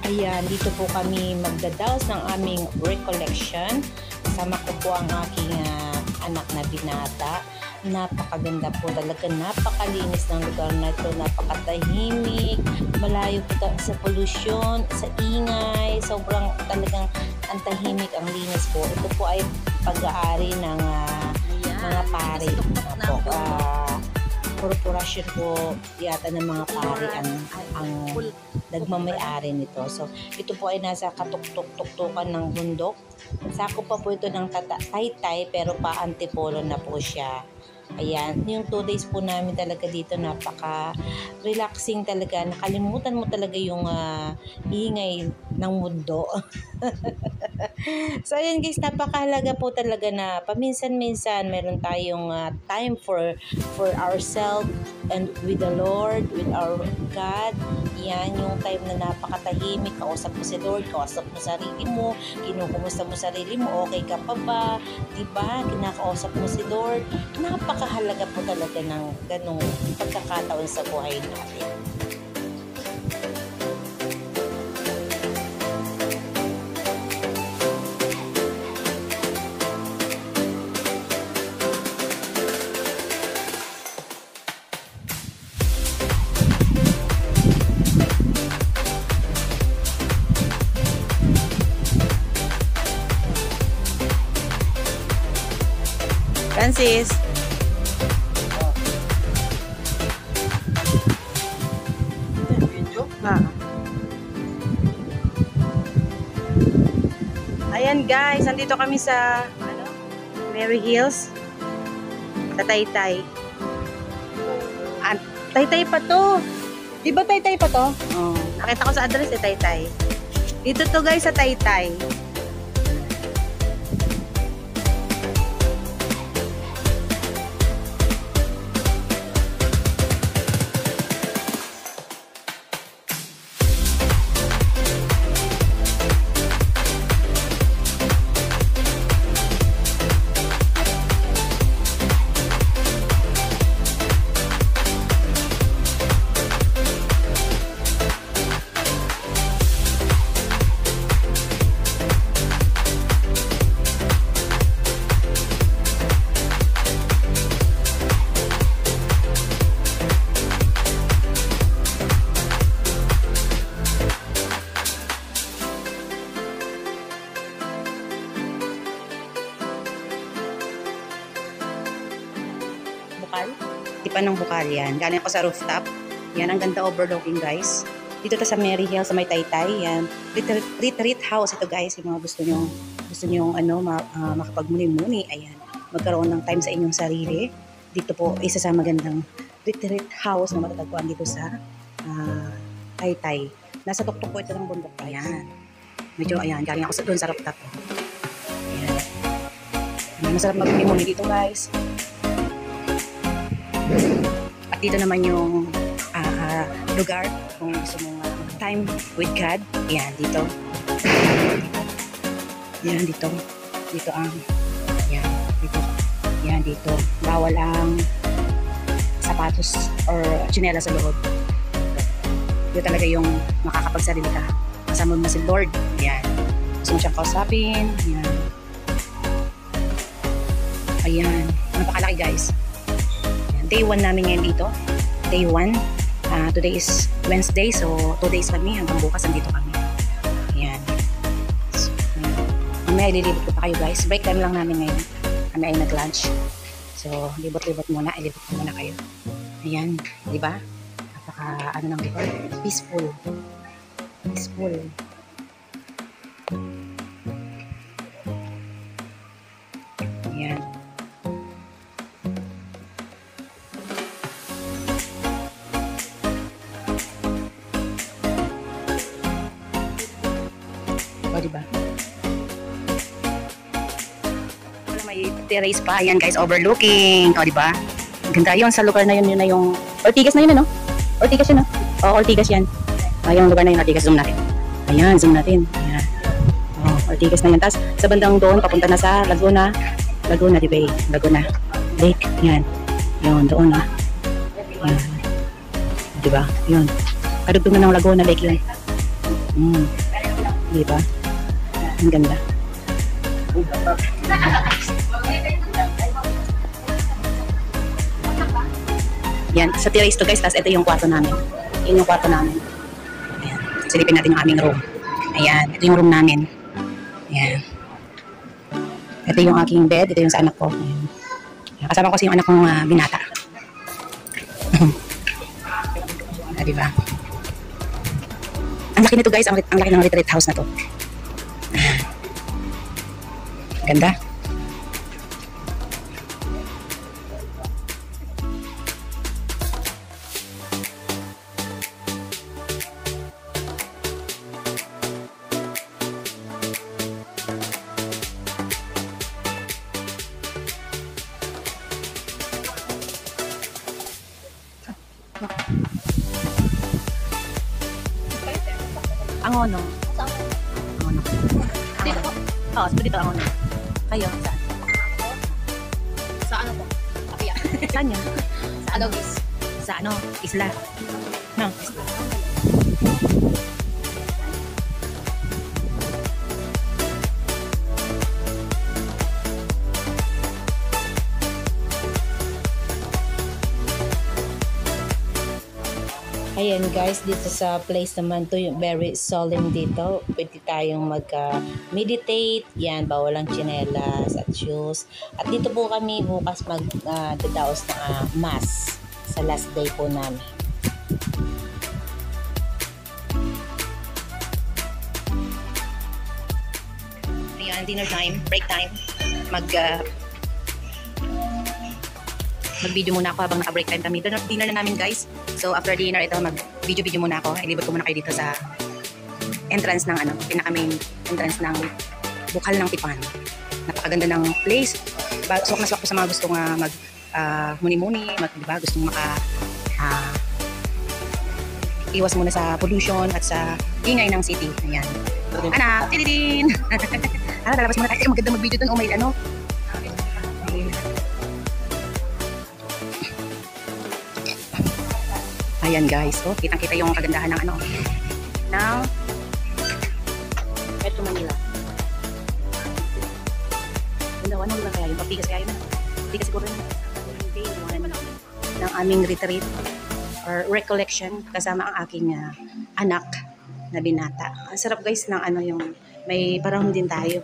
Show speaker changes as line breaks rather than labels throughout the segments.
Ayan, dito po kami magdadaos ng aming recollection. Kasama ko po ang aking anak na binata. Napakaganda po talaga, napakalinis ng lugar na ito, napakatahimik, malayo po sa pollution, sa ingay, sobrang talagang ang tahimik, ang linis po. Ito po ay pag-aari ng mga pari. Korporasyon po yata ng mga pari ang nagmamay-ari nito. So, ito po ay nasa katuktok-tuktukan ng bundok. Sakop pa po ito ng Taytay pero pa-antipolo na po siya. Ayan, yung 2 days po namin talaga dito, napaka-relaxing talaga. Nakalimutan mo talaga yung ingay ng mundo. So, ayan guys, napakahalaga po talaga na paminsan-minsan meron tayong time for ourselves and with the Lord, with our God. Yan, yung time na napakatahimik, kausap mo si Lord, kausap mo sarili mo, kinukumusta mo sarili mo, okay ka pa ba? Diba? Kinakausap mo si Lord. Napakahalaga po talaga ng ganong pagkakataon sa buhay natin. Francis. Ayan guys, nandito kami sa Mary Hills, sa Taytay. Taytay pa to. Di ba Taytay pa to? Oh. Nakita ko sa address Taytay. Dito to guys sa Taytay. Tipan ng bukal yan. Galing ako sa rooftop. Yan, ang ganda overlooking guys. Dito ta sa Mary Hill, sa may Taytay. Yan. Retreat house ito guys. Yung mga gusto nyo makapagmuni-muni. Ayan. Magkaroon ng time sa inyong sarili. Dito po, isa sa magandang retreat house na matatagpuan dito sa Taytay. Nasa tuktok po ito ng bundok. Ayan. Medyo, ayan. Galing ako doon sa rooftop. Ayan. Masarap magmuni dito guys. At dito naman yung lugar kung gusto mong time with God. Yan, dito. Yan, dito. Dito ang yan, dito.
Yan dito. Bawal ang sapatos or tsinela sa loob. Ito talaga yung makakapagsarili ka. Kasama mo si Lord. Yan. Gusto mo siyang kausapin. Yan. Ayan. Napakalaki guys. Yan. Day 1 namin ngayon dito. Day 1. Today is Wednesday. So 2 days kami. Hanggang bukas andito kami. Ayan. So, mamaya ililibot ko pa kayo guys. Break time lang namin ngayon. Kami ay nag-lunch. So libot-libot muna. Ilibot ko muna kayo. Ayan. Diba? Napaka ano nang dito. Peaceful. Peaceful. Ayan. O, diba? May terrace pa. Ayan guys, overlooking. O, diba? Ganda yun sa lugar na yun. Yun na yung Ortigas na yun, ano? Ortigas yun, no? O, Ortigas yan. Yung lugar na yun, Ortigas. Zoom natin. Ayan, zoom natin. Ayan. O, Ortigas na yan. Tapos, sa bandang doon, papunta na sa Laguna. Laguna, diba? Laguna. Lake. Ayan. Yun, doon, ha? Ayan. Diba? Yun. Kadugtong na ng Laguna Lake yun. Diba? Ang ganda. Yan, sa terrace to guys, tapos ito yung kwarto namin. Yun yung kwarto namin. Ayan. Silipin natin yung aming room. Ayan, ito yung room namin. Ayan. Ito yung aking bed, ito yung sa anak ko. Ayan. Kasama ko kasi yung anak kong binata. Diba? Ang laki nito guys, ang laki ng retreat house na to. Ganda. Angono. Angono. Dito po? Oo, dito Angono. Kayo, saan?
Sa ano po? Apia.
Saan yun?
Sa Alogis.
Sa ano? Isla. No?
Ayan guys, dito sa place naman to, yung very solemn dito. Pwede tayong mag-meditate. Yan, bawal ang tsinelas at shoes. At dito po kami bukas mag-dadaos na mass sa last day po namin.
Ayan, dinner time, break time. Mag-video muna ako habang naka-break time kami. Dinner na namin guys. So after dinner, ito mag-video muna ako. Ilibot ko muna kayo dito sa entrance ng pinaka-main entrance ng Bukal ng Tipan. Napakaganda ng place. Swak na swak po sa mga gustong muni-muni, diba? Gustong iwas muna sa pollution at sa ingay ng city. Ayan. Anak, tididin! Lalabas muna tayo. Maganda mag-video dun. May Ayan guys, oh, kitang-kita yung kagandahan ng ng Metro Manila. Ano lang kaya yung Ortigas kaya yun. Ortigas siguro yun. Ng aming retreat or recollection kasama ang aking anak na binata. Ang sarap guys ng yung may parang din tayo.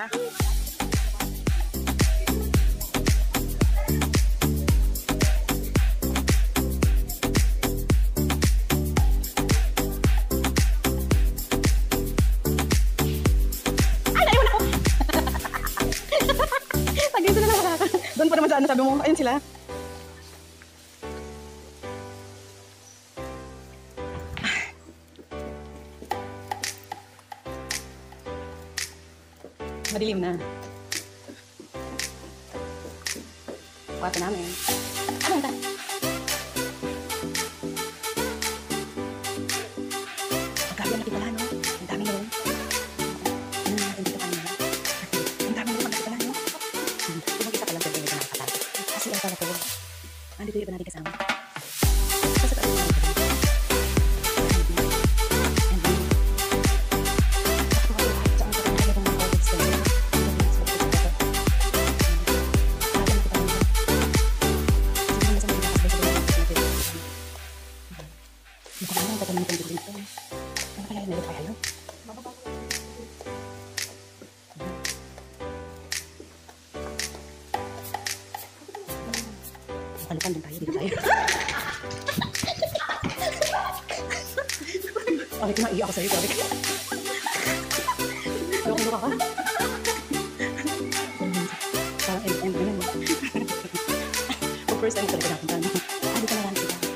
siya. Ay, naiwan ako! Dito na lang makaka. Doon pa naman sa ano sabi mo. Ayun sila. Madilim na. Kwarto namin. Ano ang ta? Magkaya na pala, no? Ang dami na rin. Ano na natin dito kanina? Ang dami na rin pala, no? Kung mag-isa ka lang, pwede na nakakatalo. Kasi ang pala ko. Andito yung iba natin kasama. Kasi tayo na natin. Palupan din tayo, dito tayo. Okay, kumaiyak ako sa'yo, sorry. Loko-loko ka. Parang end-end ganun. First time ko talaga napunta. Dito na lang sila.